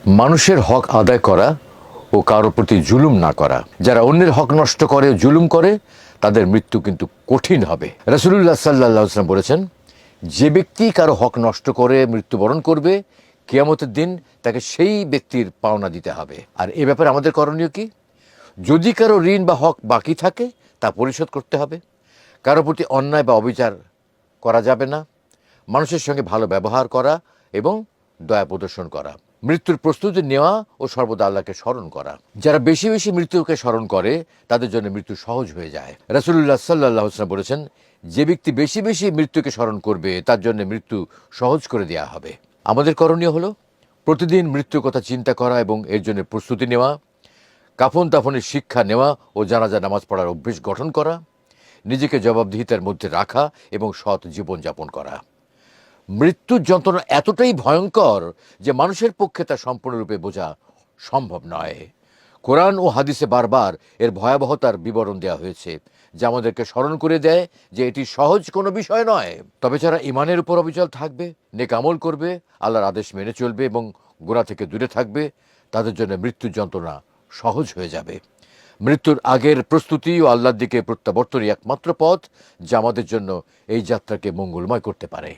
মানুষের হক আদায় করা ও কারো প্রতি জুলুম না করা। যারা অন্যের হক নষ্ট করে, জুলুম করে, তাদের মৃত্যু কিন্তু কঠিন হবে। রাসূলুল্লাহ সাল্লাল্লাহু আলাইহি ওয়াসাল্লাম বলেছেন, যে ব্যক্তি কারো হক নষ্ট করে মৃত্যুবরণ করবে, কিয়ামতের দিন তাকে সেই ব্যক্তির পাওনা দিতে হবে। আর এ ব্যাপারে আমাদের করণীয় কি? যদি কারো ঋণ বা হক বাকি থাকে, তা পরিশোধ করতে হবে। কারো প্রতি অন্যায় বা অবিচার করা যাবে না। মানুষের সঙ্গে ভালো ব্যবহার করা এবং দয়া প্রদর্শন করা। মৃত্যুর প্রস্তুতি নেওয়া ও সর্বদা আল্লাহকে স্মরণ করা। যারা বেশি বেশি মৃত্যুকে স্মরণ করে, তাদের জন্য মৃত্যু সহজ হয়ে যায়। রাসূলুল্লাহ সাল্লাল্লাহু আলাইহি ওয়াসাল্লাম বলেছেন, যে ব্যক্তি বেশি বেশি মৃত্যুকে স্মরণ করবে, তার জন্য মৃত্যু সহজ করে দেওয়া হবে। আমাদের করণীয় হলো প্রতিদিন মৃত্যুর কথা চিন্তা করা এবং এর জন্য প্রস্তুতি নেওয়া, কাফন দাফনের শিক্ষা নেওয়া ও জানাজা নামাজ পড়ার অভ্যেস গঠন করা, নিজেকে জবাবদিহিতার মধ্যে রাখা এবং সৎ জীবনযাপন করা। মৃত্যুর যন্ত্রণা এতটাই ভয়ঙ্কর যে মানুষের পক্ষে তা সম্পূর্ণরূপে বোঝা সম্ভব নয়। কোরআন ও হাদিসে বারবার এর ভয়াবহতার বিবরণ দেওয়া হয়েছে, যা আমাদেরকে স্মরণ করে দেয় যে এটি সহজ কোনো বিষয় নয়। তবে যারা ঈমানের উপর অবিচল থাকবে, নেক আমল করবে, আল্লাহর আদেশ মেনে চলবে এবং গোনাহ থেকে দূরে থাকবে, তাদের জন্য মৃত্যুর যন্ত্রণা সহজ হয়ে যাবে। মৃত্যুর আগের প্রস্তুতি ও আল্লাহর দিকে প্রত্যাবর্তনই একমাত্র পথ, যা আমাদের জন্য এই যাত্রাকে মঙ্গলময় করতে পারে।